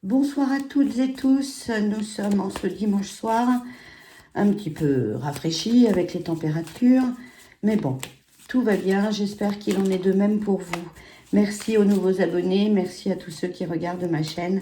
Bonsoir à toutes et tous, nous sommes en ce dimanche soir, un petit peu rafraîchi avec les températures, mais bon, tout va bien, j'espère qu'il en est de même pour vous. Merci aux nouveaux abonnés, merci à tous ceux qui regardent ma chaîne,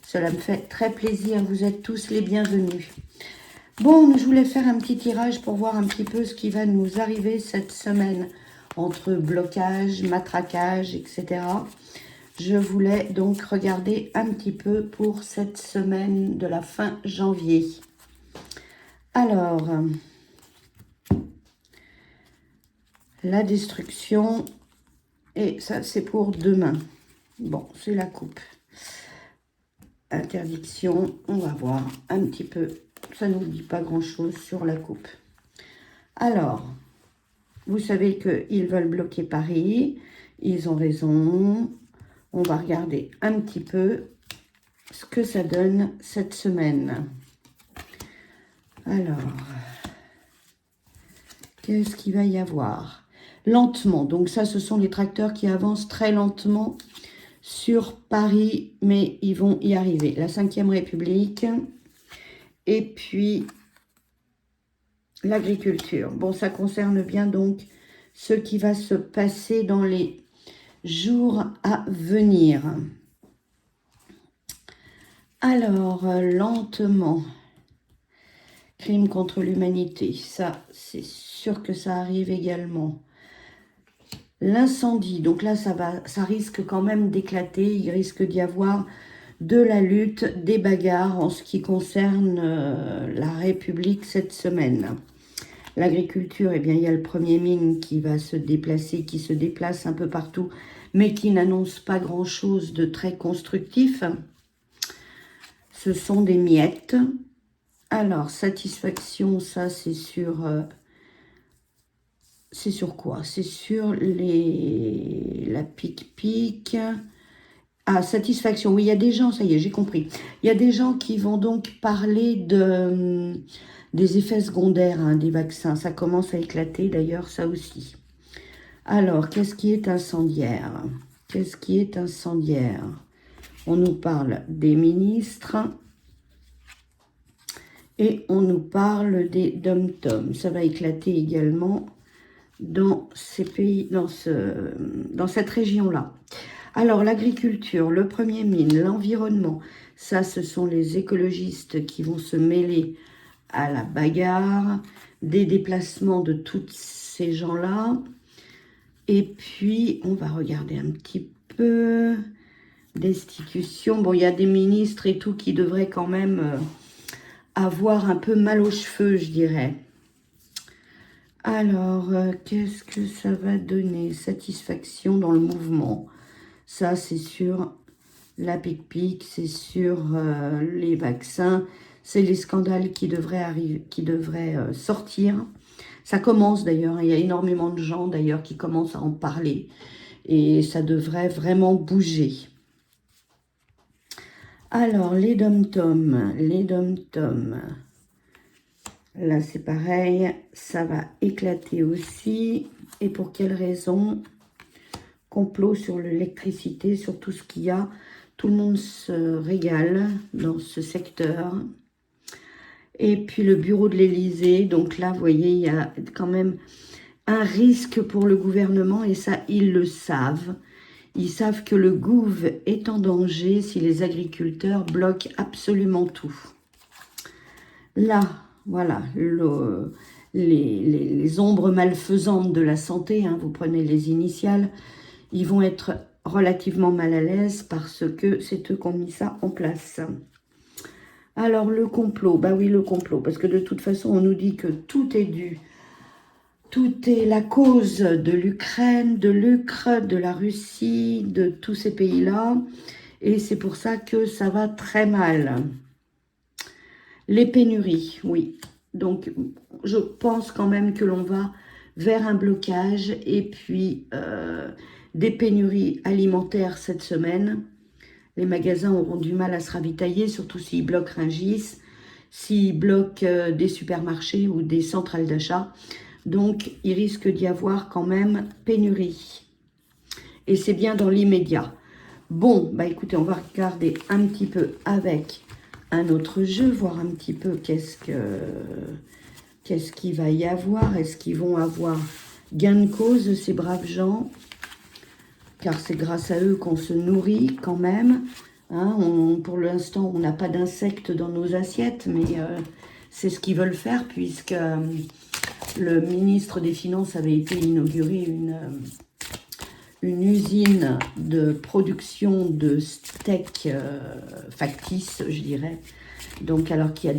cela me fait très plaisir, vous êtes tous les bienvenus. Bon, je voulais faire un petit tirage pour voir un petit peu ce qui va nous arriver cette semaine, entre blocage, matraquage, etc. Je voulais donc regarder un petit peu pour cette semaine de la fin janvier. Alors, la destruction, et ça c'est pour demain. Bon, c'est la coupe. Interdiction, on va voir un petit peu. Ça ne nous dit pas grand-chose sur la coupe. Alors, vous savez qu'ils veulent bloquer Paris. Ils ont raison. On va regarder un petit peu ce que ça donne cette semaine. Alors, qu'est-ce qu'il va y avoir? Lentement, donc ça, ce sont les tracteurs qui avancent très lentement sur Paris, mais ils vont y arriver. La 5e République, et puis l'agriculture. Bon, ça concerne bien donc ce qui va se passer dans les jours à venir. Alors, lentement, crime contre l'humanité, ça, c'est sûr que ça arrive également. L'incendie, donc là, ça risque quand même d'éclater, il risque d'y avoir de la lutte, des bagarres en ce qui concerne la République cette semaine. L'agriculture, eh bien, il y a le Premier ministre qui va se déplacer, qui se déplace un peu partout, mais qui n'annonce pas grand-chose de très constructif. Ce sont des miettes. Alors, satisfaction, ça, c'est sur... c'est sur quoi? C'est sur la pic-pic. Ah, satisfaction. Oui, il y a des gens, ça y est, j'ai compris. Il y a des gens qui vont donc parler des effets secondaires des vaccins. Ça commence à éclater, d'ailleurs, ça aussi. Alors, qu'est-ce qui est incendiaire? Qu'est-ce qui est incendiaire? On nous parle des ministres et on nous parle des dom-toms. Ça va éclater également dans ces pays, dans cette région-là. Alors, l'agriculture, le Premier ministre, l'environnement, ça, ce sont les écologistes qui vont se mêler à la bagarre, des déplacements de tous ces gens-là. Et puis, on va regarder un petit peu destitution. Bon, il y a des ministres et tout qui devraient quand même avoir un peu mal aux cheveux, je dirais. Alors, qu'est-ce que ça va donner? Satisfaction dans le mouvement. Ça, c'est sur la pic-pic, c'est sur les vaccins, c'est les scandales qui devraient arriver, qui devraient sortir. Ça commence d'ailleurs, il y a énormément de gens d'ailleurs qui commencent à en parler et ça devrait vraiment bouger. Alors, les dom-toms, là c'est pareil, ça va éclater aussi. Et pour quelle raison? Complot sur l'électricité, sur tout ce qu'il y a. Tout le monde se régale dans ce secteur. Et puis le bureau de l'Élysée, donc là, vous voyez, il y a quand même un risque pour le gouvernement, et ça, ils le savent. Ils savent que le gouv est en danger si les agriculteurs bloquent absolument tout. Là, voilà, les ombres malfaisantes de la santé, vous prenez les initiales, ils vont être relativement mal à l'aise parce que c'est eux qui ont mis ça en place. Alors, le complot, bah oui, le complot, parce que de toute façon, on nous dit que tout est dû. Tout est la cause de l'Ukraine, de l'Ukraine, de la Russie, de tous ces pays-là. Et c'est pour ça que ça va très mal. Les pénuries, oui. Donc, je pense quand même que l'on va vers un blocage et puis des pénuries alimentaires cette semaine. Les magasins auront du mal à se ravitailler, surtout s'ils bloquent Rungis, s'ils bloquent des supermarchés ou des centrales d'achat. Donc, il risque d'y avoir quand même pénurie. Et c'est bien dans l'immédiat. Bon, bah écoutez, on va regarder un petit peu avec un autre jeu, voir un petit peu qu'est-ce qu'il va y avoir. Est-ce qu'ils vont avoir gain de cause, ces braves gens? Car c'est grâce à eux qu'on se nourrit quand même. Hein, pour l'instant, on n'a pas d'insectes dans nos assiettes, mais c'est ce qu'ils veulent faire, puisque le ministre des Finances avait été inauguré une usine de production de steaks factices, je dirais. Donc, alors qu'il y a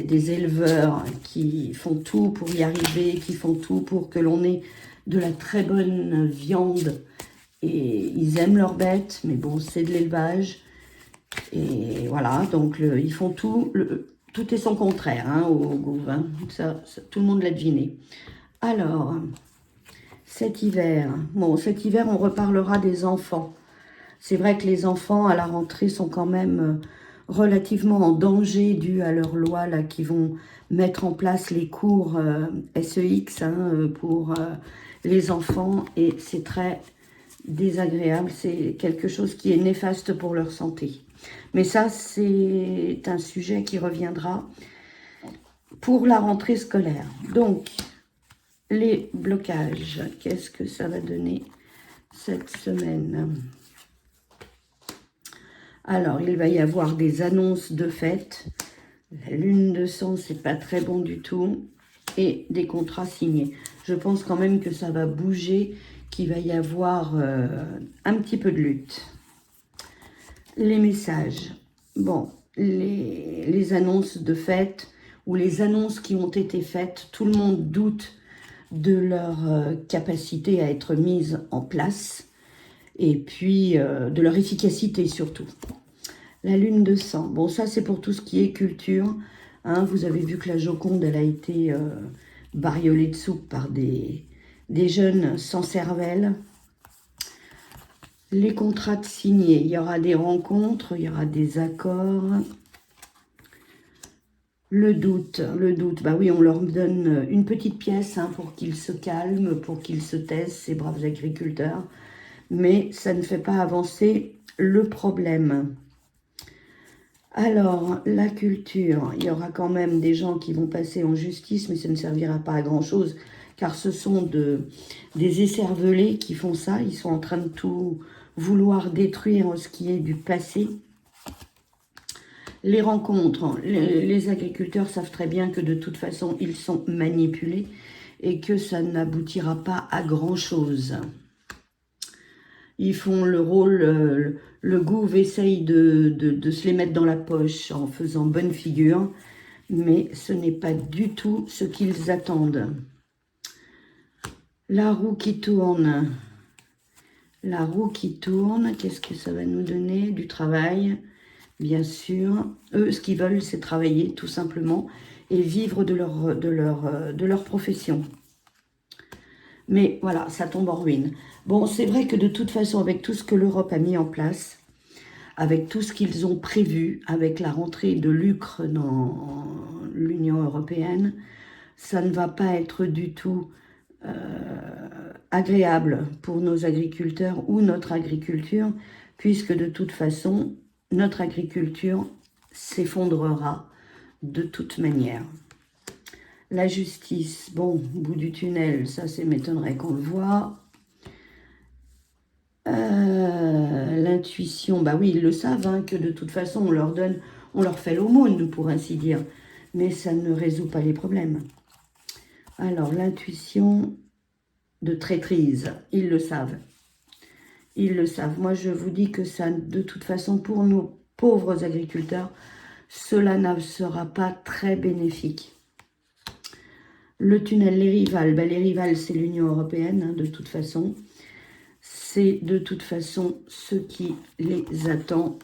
des éleveurs qui font tout pour y arriver, qui font tout pour que l'on ait de la très bonne viande. Et ils aiment leurs bêtes, mais bon, c'est de l'élevage. Et voilà, donc ils font tout. Tout est son contraire hein, au Gouv. Hein. Ça, tout le monde l'a deviné. Alors, cet hiver, on reparlera des enfants. C'est vrai que les enfants, à la rentrée, sont quand même relativement en danger dû à leurs lois là, qui vont mettre en place les cours SEX pour les enfants. Et c'est très désagréable, c'est quelque chose qui est néfaste pour leur santé. Mais ça, c'est un sujet qui reviendra pour la rentrée scolaire. Donc, les blocages, qu'est-ce que ça va donner cette semaine? Alors, il va y avoir des annonces de fêtes. La lune de sang, c'est pas très bon du tout. Et des contrats signés. Je pense quand même que ça va bouger, qu'il va y avoir un petit peu de lutte. Les messages. Bon, les annonces de fêtes ou les annonces qui ont été faites, tout le monde doute de leur capacité à être mise en place et puis de leur efficacité surtout. La lune de sang, bon ça c'est pour tout ce qui est culture. Hein, vous avez vu que la Joconde, elle a été bariolée de soupe par des jeunes sans cervelle. Les contrats signés, il y aura des rencontres, il y aura des accords. Le doute, bah oui, on leur donne une petite pièce hein, pour qu'ils se calment, pour qu'ils se taisent, ces braves agriculteurs. Mais ça ne fait pas avancer le problème. Alors, la culture, il y aura quand même des gens qui vont passer en justice, mais ça ne servira pas à grand-chose, car ce sont des écervelés qui font ça. Ils sont en train de tout vouloir détruire ce qui est du passé. Les rencontres, les agriculteurs savent très bien que de toute façon, ils sont manipulés et que ça n'aboutira pas à grand-chose. Ils font le rôle, le Gouv essaye de se les mettre dans la poche en faisant bonne figure, mais ce n'est pas du tout ce qu'ils attendent. La roue qui tourne. La roue qui tourne, qu'est-ce que ça va nous donner? Du travail, bien sûr. Eux, ce qu'ils veulent, c'est travailler tout simplement et vivre de leur profession. Mais voilà, ça tombe en ruine. Bon, c'est vrai que de toute façon, avec tout ce que l'Europe a mis en place, avec tout ce qu'ils ont prévu, avec la rentrée de l'Ukraine dans l'Union européenne, ça ne va pas être du tout agréable pour nos agriculteurs ou notre agriculture, puisque de toute façon, notre agriculture s'effondrera de toute manière. La justice, bon, au bout du tunnel, ça, m'étonnerait qu'on le voit. L'intuition, bah oui, ils le savent, hein, que de toute façon, on leur fait l'aumône, pour ainsi dire. Mais ça ne résout pas les problèmes. Alors, l'intuition de traîtrise, ils le savent. Ils le savent. Moi, je vous dis que ça, de toute façon, pour nos pauvres agriculteurs, cela ne sera pas très bénéfique. Le tunnel, les rivales, ben, les rivales, c'est l'Union européenne, hein, de toute façon. C'est de toute façon ce qui les attend.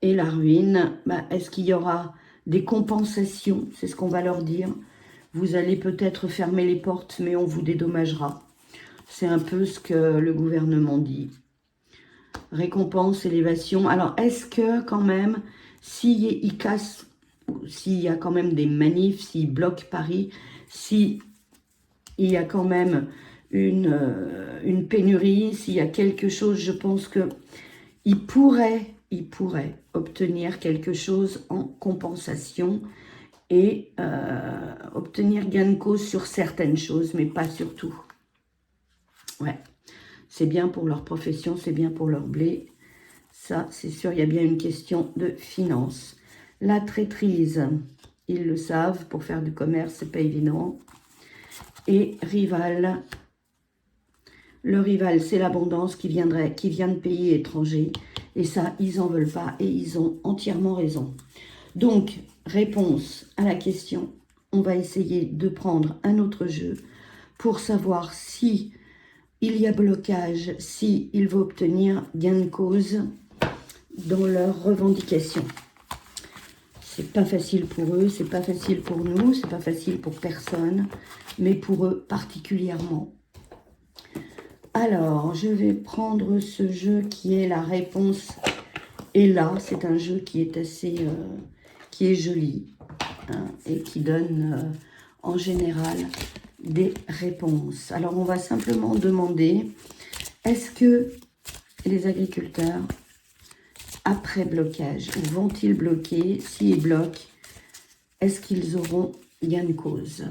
Et la ruine, ben, est-ce qu'il y aura des compensations? C'est ce qu'on va leur dire. Vous allez peut-être fermer les portes, mais on vous dédommagera. C'est un peu ce que le gouvernement dit. Récompense, élévation. Alors, est-ce que quand même, s'ils cassent, s'il y a quand même des manifs, s'ils bloquent Paris, s'il y a quand même une pénurie, s'il y a quelque chose, je pense qu'il pourrait obtenir quelque chose en compensation et obtenir gain de cause sur certaines choses, mais pas sur tout. Ouais, c'est bien pour leur profession, c'est bien pour leur blé. Ça, c'est sûr, il y a bien une question de finance. La traîtrise, ils le savent, pour faire du commerce, c'est pas évident. Et rival, le rival, c'est l'abondance qui vient de pays étrangers. Et ça, ils n'en veulent pas et ils ont entièrement raison. Donc, réponse à la question, on va essayer de prendre un autre jeu pour savoir si il y a blocage, si il va obtenir gain de cause dans leurs revendications. C'est pas facile pour eux, c'est pas facile pour nous, c'est pas facile pour personne, mais pour eux particulièrement. Alors, je vais prendre ce jeu qui est la réponse. Et là, c'est un jeu qui est assez, qui est joli hein, et qui donne en général des réponses. Alors, on va simplement demander, est-ce que les agriculteurs, après blocage, vont-ils bloquer? S'ils bloquent, est-ce qu'ils auront gain de cause?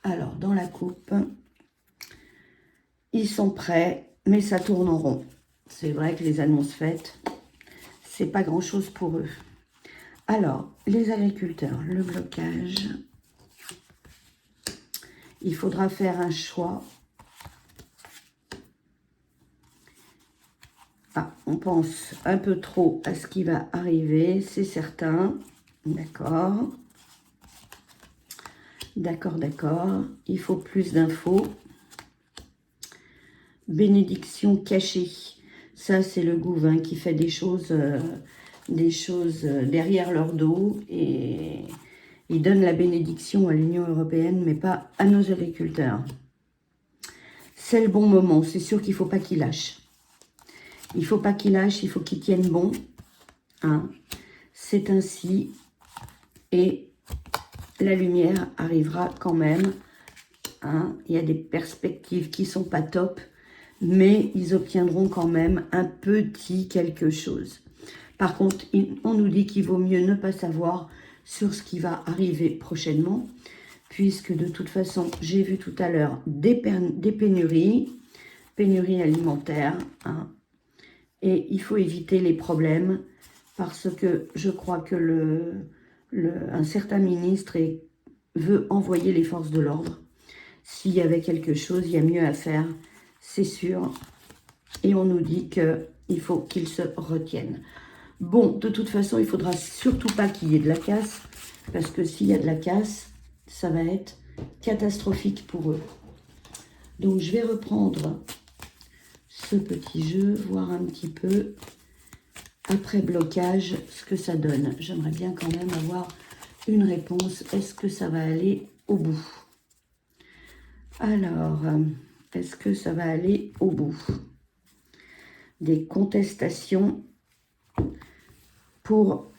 Alors, dans la coupe, ils sont prêts, mais ça tourne en rond. C'est vrai que les annonces faites, c'est pas grand-chose pour eux. Alors, les agriculteurs, le blocage, il faudra faire un choix. Ah, on pense un peu trop à ce qui va arriver, c'est certain. D'accord. D'accord, d'accord. Il faut plus d'infos. Bénédiction cachée. Ça, c'est le gouvernement qui fait des choses derrière leur dos et ils donnent la bénédiction à l'Union européenne, mais pas à nos agriculteurs. C'est le bon moment. C'est sûr qu'il ne faut pas qu'ils lâchent. Il ne faut pas qu'ils lâchent, il faut qu'ils tiennent bon. Hein. C'est ainsi. Et la lumière arrivera quand même. Hein. Il y a des perspectives qui ne sont pas top, mais ils obtiendront quand même un petit quelque chose. Par contre, on nous dit qu'il vaut mieux ne pas savoir sur ce qui va arriver prochainement, puisque de toute façon, j'ai vu tout à l'heure des pénuries alimentaires, hein, et il faut éviter les problèmes, parce que je crois que un certain ministre veut envoyer les forces de l'ordre. S'il y avait quelque chose, il y a mieux à faire, c'est sûr. Et on nous dit qu'il faut qu'ils se retiennent. Bon, de toute façon, il ne faudra surtout pas qu'il y ait de la casse, parce que s'il y a de la casse, ça va être catastrophique pour eux. Donc, je vais reprendre ce petit jeu, voir un petit peu, après blocage, ce que ça donne. J'aimerais bien quand même avoir une réponse. Est-ce que ça va aller au bout? Alors, est-ce que ça va aller au bout? Des contestations pour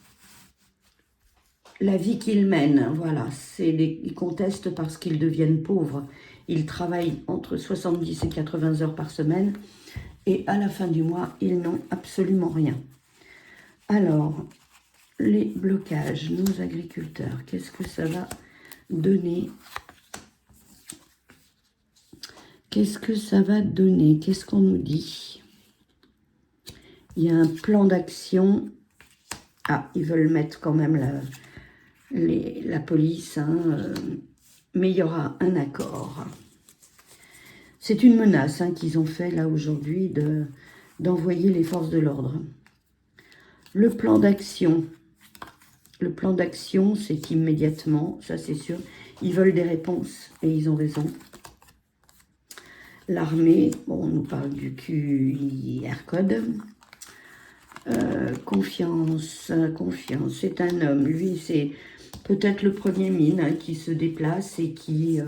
la vie qu'ils mènent. Voilà, ils contestent parce qu'ils deviennent pauvres. Ils travaillent entre 70 et 80 heures par semaine et à la fin du mois, ils n'ont absolument rien. Alors, les blocages, nos agriculteurs, qu'est-ce que ça va donner? Qu'est-ce que ça va donner? Qu'est-ce qu'on nous dit? Il y a un plan d'action. Ah, ils veulent mettre quand même la police, hein, mais il y aura un accord. C'est une menace hein, qu'ils ont fait là aujourd'hui d'envoyer les forces de l'ordre. Le plan d'action. Le plan d'action, c'est immédiatement, ça c'est sûr. Ils veulent des réponses et ils ont raison. L'armée, bon, on nous parle du QR code. Confiance, c'est un homme. Lui, c'est peut-être le premier mine hein, qui se déplace et qui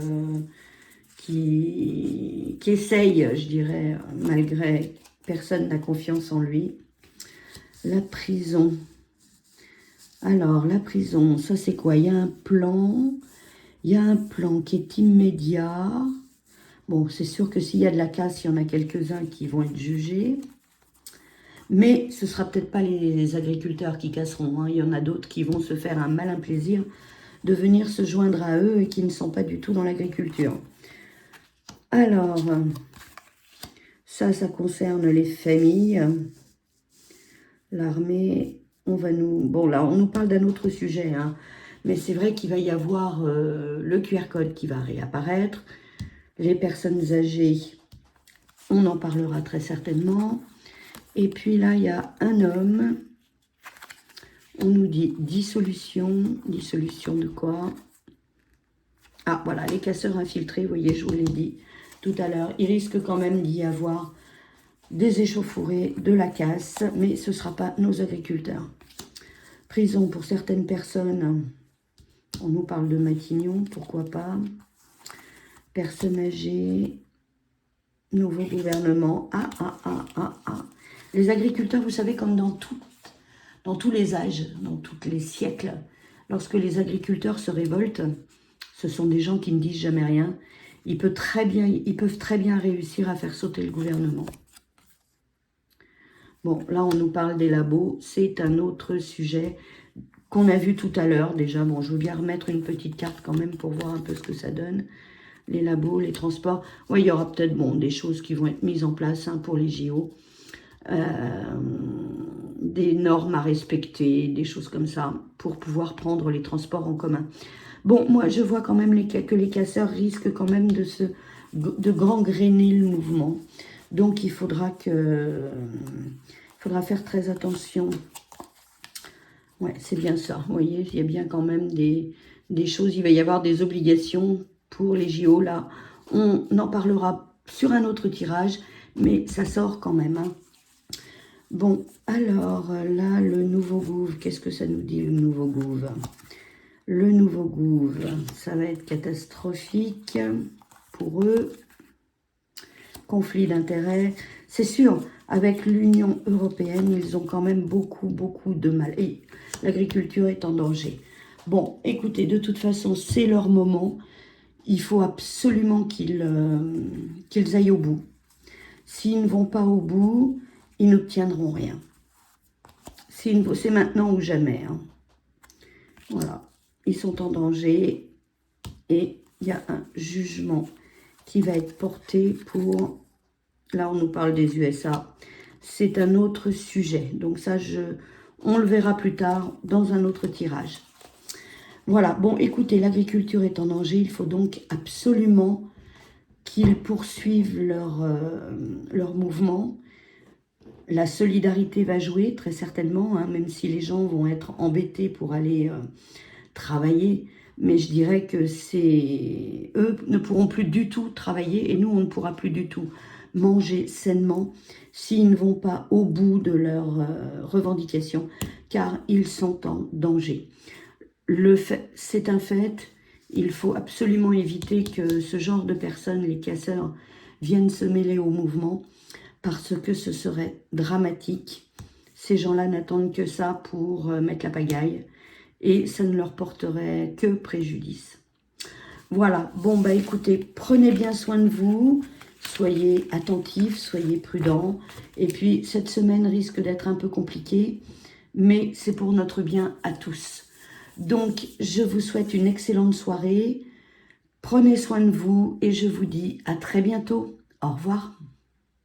essaye, je dirais, malgré personne n'a confiance en lui. La prison. Alors, la prison, ça c'est quoi? Il y a un plan qui est immédiat. Bon, c'est sûr que s'il y a de la casse, il y en a quelques-uns qui vont être jugés. Mais ce ne sera peut-être pas les agriculteurs qui casseront, hein. Il y en a d'autres qui vont se faire un malin plaisir de venir se joindre à eux et qui ne sont pas du tout dans l'agriculture. Alors, ça concerne les familles. L'armée, on va nous... Bon, là, on nous parle d'un autre sujet, hein. Mais c'est vrai qu'il va y avoir le QR code qui va réapparaître. Les personnes âgées, on en parlera très certainement. Et puis là, il y a un homme. On nous dit dissolution. Dissolution de quoi? Ah, voilà, les casseurs infiltrés, vous voyez, je vous l'ai dit tout à l'heure. Il risque quand même d'y avoir des échauffourées, de la casse, mais ce ne sera pas nos agriculteurs. Prison pour certaines personnes. On nous parle de Matignon, pourquoi pas. Personnes âgées. Nouveau gouvernement. Les agriculteurs, vous savez, comme dans tous les âges, dans tous les siècles, lorsque les agriculteurs se révoltent, ce sont des gens qui ne disent jamais rien. Ils peuvent très bien réussir à faire sauter le gouvernement. Bon, là, on nous parle des labos. C'est un autre sujet qu'on a vu tout à l'heure déjà. Bon, je veux bien remettre une petite carte quand même pour voir un peu ce que ça donne. Les labos, les transports. Oui, il y aura peut-être des choses qui vont être mises en place, hein, pour les JO. Des normes à respecter, des choses comme ça, pour pouvoir prendre les transports en commun. Bon, moi, je vois quand même que les casseurs risquent quand même de gangréner le mouvement. Donc, il faudra faire très attention. Ouais, c'est bien ça. Vous voyez, il y a bien quand même des choses. Il va y avoir des obligations pour les JO. Là, on en parlera sur un autre tirage, mais ça sort quand même, hein. Bon, alors, là, le nouveau gouv, qu'est-ce que ça nous dit, le nouveau gouv? Le nouveau gouv, ça va être catastrophique pour eux. Conflit d'intérêts. C'est sûr, avec l'Union européenne, ils ont quand même beaucoup de mal. Et l'agriculture est en danger. Bon, écoutez, de toute façon, c'est leur moment. Il faut absolument qu'ils aillent au bout. S'ils ne vont pas au bout, ils n'obtiendront rien. C'est maintenant ou jamais, hein. Voilà, ils sont en danger et il y a un jugement qui va être porté pour... Là, on nous parle des USA. C'est un autre sujet. Donc ça, on le verra plus tard dans un autre tirage. Voilà, bon, écoutez, l'agriculture est en danger. Il faut donc absolument qu'ils poursuivent leur mouvement. La solidarité va jouer, très certainement, hein, même si les gens vont être embêtés pour aller travailler. Mais je dirais que eux ne pourront plus du tout travailler et nous, on ne pourra plus du tout manger sainement s'ils ne vont pas au bout de leurs revendications, car ils sont en danger. C'est un fait, il faut absolument éviter que ce genre de personnes, les casseurs, viennent se mêler au mouvement, parce que ce serait dramatique. Ces gens-là n'attendent que ça pour mettre la pagaille, et ça ne leur porterait que préjudice. Voilà, bon bah écoutez, prenez bien soin de vous, soyez attentifs, soyez prudents, et puis cette semaine risque d'être un peu compliquée, mais c'est pour notre bien à tous. Donc je vous souhaite une excellente soirée, prenez soin de vous, et je vous dis à très bientôt. Au revoir.